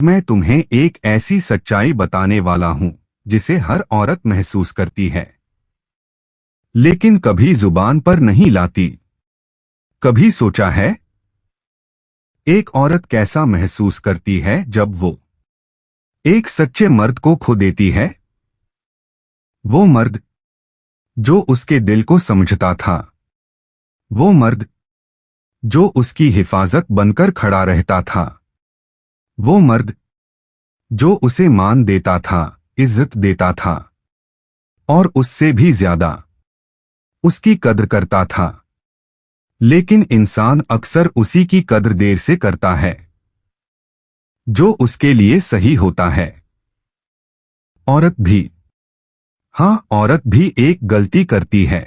मैं तुम्हें एक ऐसी सच्चाई बताने वाला हूं जिसे हर औरत महसूस करती है, लेकिन कभी जुबान पर नहीं लाती। कभी सोचा है एक औरत कैसा महसूस करती है जब वो एक सच्चे मर्द को खो देती है? वो मर्द जो उसके दिल को समझता था, वो मर्द जो उसकी हिफाजत बनकर खड़ा रहता था, वो मर्द जो उसे मान देता था, इज्जत देता था और उससे भी ज्यादा उसकी कद्र करता था। लेकिन इंसान अक्सर उसी की कद्र देर से करता है जो उसके लिए सही होता है। औरत भी, हाँ, औरत भी एक गलती करती है।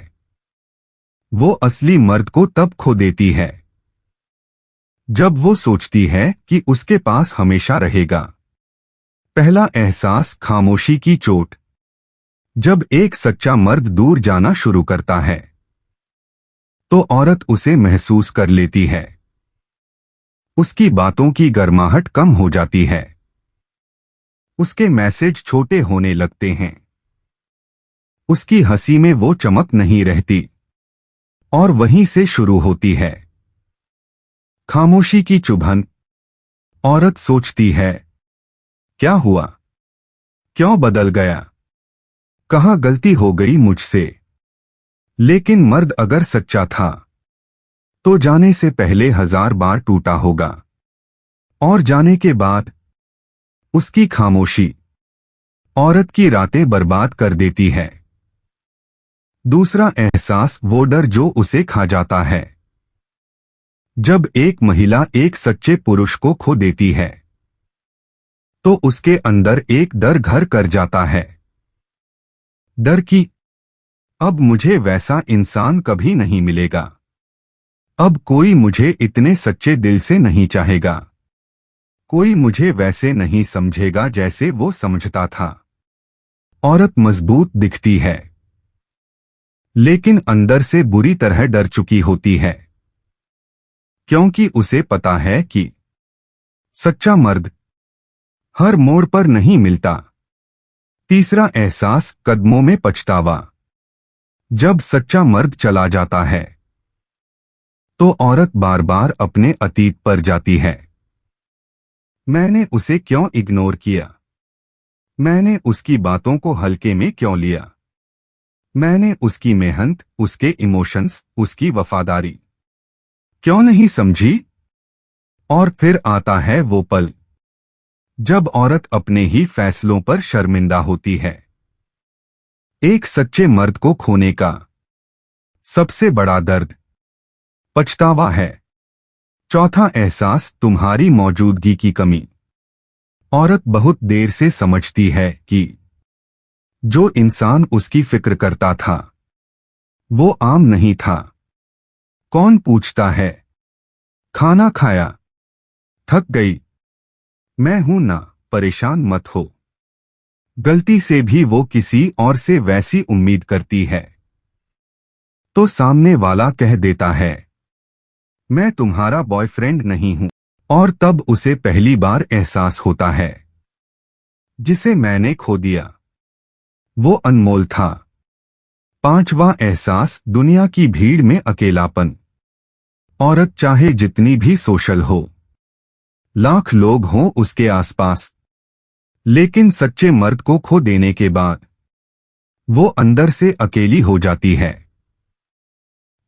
वो असली मर्द को तब खो देती है जब वो सोचती है कि उसके पास हमेशा रहेगा। पहला एहसास, खामोशी की चोट। जब एक सच्चा मर्द दूर जाना शुरू करता है तो औरत उसे महसूस कर लेती है। उसकी बातों की गर्माहट कम हो जाती है, उसके मैसेज छोटे होने लगते हैं, उसकी हंसी में वो चमक नहीं रहती। और वहीं से शुरू होती है खामोशी की चुभन। औरत सोचती है, क्या हुआ, क्यों बदल गया, कहाँ गलती हो गई मुझसे? लेकिन मर्द अगर सच्चा था तो जाने से पहले 1000 बार टूटा होगा, और जाने के बाद उसकी खामोशी औरत की रातें बर्बाद कर देती है। दूसरा एहसास, वो डर जो उसे खा जाता है। जब एक महिला एक सच्चे पुरुष को खो देती है तो उसके अंदर एक डर घर कर जाता है। डर की, अब मुझे वैसा इंसान कभी नहीं मिलेगा, अब कोई मुझे इतने सच्चे दिल से नहीं चाहेगा, कोई मुझे वैसे नहीं समझेगा जैसे वो समझता था। औरत मजबूत दिखती है, लेकिन अंदर से बुरी तरह डर चुकी होती है, क्योंकि उसे पता है कि सच्चा मर्द हर मोड़ पर नहीं मिलता। तीसरा एहसास, कदमों में पछतावा। जब सच्चा मर्द चला जाता है तो औरत बार बार अपने अतीत पर जाती है। मैंने उसे क्यों इग्नोर किया, मैंने उसकी बातों को हल्के में क्यों लिया, मैंने उसकी मेहनत, उसके इमोशंस, उसकी वफादारी क्यों नहीं समझी? और फिर आता है वो पल जब औरत अपने ही फैसलों पर शर्मिंदा होती है। एक सच्चे मर्द को खोने का सबसे बड़ा दर्द पछतावा है। चौथा एहसास, तुम्हारी मौजूदगी की कमी। औरत बहुत देर से समझती है कि जो इंसान उसकी फिक्र करता था वो आम नहीं था। कौन पूछता है, खाना खाया, थक गई, मैं हूं ना, परेशान मत हो। गलती से भी वो किसी और से वैसी उम्मीद करती है तो सामने वाला कह देता है, मैं तुम्हारा बॉयफ्रेंड नहीं हूं। और तब उसे पहली बार एहसास होता है, जिसे मैंने खो दिया वो अनमोल था। पांचवा एहसास, दुनिया की भीड़ में अकेलापन। औरत चाहे जितनी भी सोशल हो, लाख लोग हों उसके आसपास, लेकिन सच्चे मर्द को खो देने के बाद वो अंदर से अकेली हो जाती है।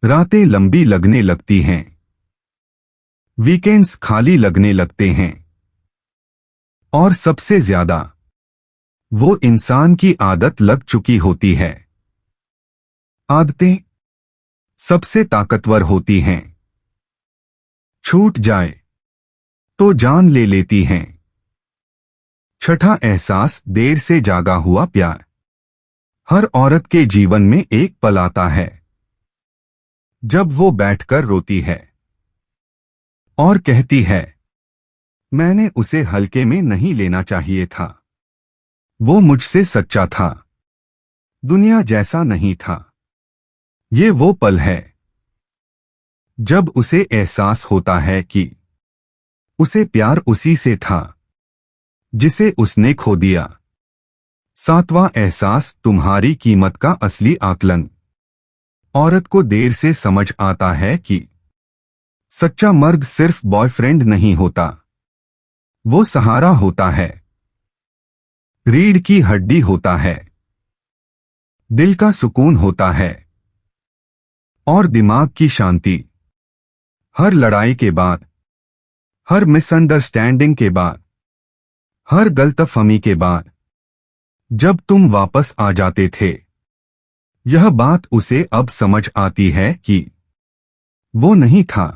रातें लंबी लगने लगती हैं, वीकेंड्स खाली लगने लगते हैं, और सबसे ज्यादा वो इंसान की आदत लग चुकी होती है। आदतें सबसे ताकतवर होती हैं, छूट जाए तो जान ले लेती हैं। छठा एहसास, देर से जागा हुआ प्यार। हर औरत के जीवन में एक पल आता है जब वो बैठकर रोती है और कहती है, मैंने उसे हल्के में नहीं लेना चाहिए था, वो मुझसे सच्चा था, दुनिया जैसा नहीं था। ये वो पल है जब उसे एहसास होता है कि उसे प्यार उसी से था जिसे उसने खो दिया। सातवां एहसास, तुम्हारी कीमत का असली आकलन। औरत को देर से समझ आता है कि सच्चा मर्द सिर्फ बॉयफ्रेंड नहीं होता, वो सहारा होता है, रीढ़ की हड्डी होता है, दिल का सुकून होता है और दिमाग की शांति। हर लड़ाई के बाद, हर मिसअंडरस्टैंडिंग के बाद, हर गलतफहमी के बाद, जब तुम वापस आ जाते थे, यह बात उसे अब समझ आती है कि वो नहीं था,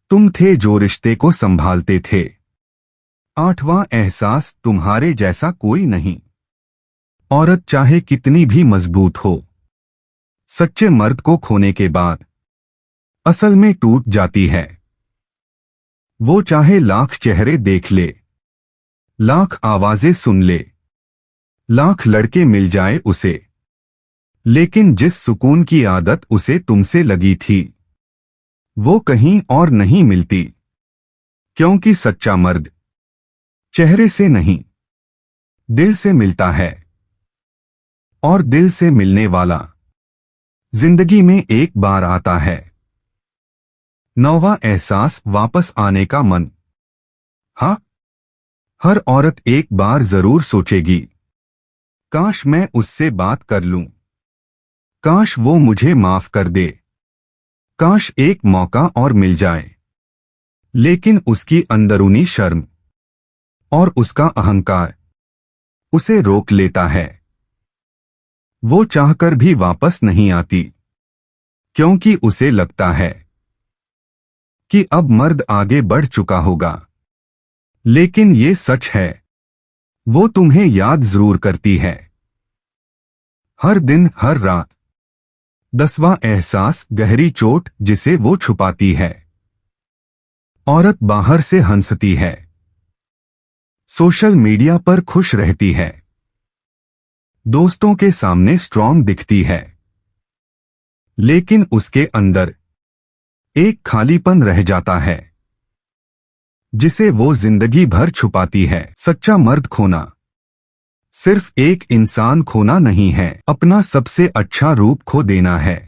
तुम थे जो रिश्ते को संभालते थे। आठवां एहसास, तुम्हारे जैसा कोई नहीं। औरत चाहे कितनी भी मजबूत हो, सच्चे मर्द को खोने के बाद असल में टूट जाती है। वो चाहे लाख चेहरे देख ले, लाख आवाजें सुन ले, लाख लड़के मिल जाए उसे, लेकिन जिस सुकून की आदत उसे तुमसे लगी थी, वो कहीं और नहीं मिलती। क्योंकि सच्चा मर्द चेहरे से नहीं, दिल से मिलता है, और दिल से मिलने वाला जिंदगी में एक बार आता है। नौवां एहसास, वापस आने का मन। हाँ, हर औरत एक बार जरूर सोचेगी, काश मैं उससे बात कर लूं, काश वो मुझे माफ कर दे, काश एक मौका और मिल जाए। लेकिन उसकी अंदरूनी शर्म और उसका अहंकार उसे रोक लेता है। वो चाहकर भी वापस नहीं आती, क्योंकि उसे लगता है कि अब मर्द आगे बढ़ चुका होगा। लेकिन ये सच है, वो तुम्हें याद जरूर करती है, हर दिन हर रात। 10वां एहसास, गहरी चोट जिसे वो छुपाती है। औरत बाहर से हंसती है, सोशल मीडिया पर खुश रहती है, दोस्तों के सामने स्ट्रांग दिखती है, लेकिन उसके अंदर एक खालीपन रह जाता है, जिसे वो जिंदगी भर छुपाती है। सच्चा मर्द खोना सिर्फ एक इंसान खोना नहीं है, अपना सबसे अच्छा रूप खो देना है।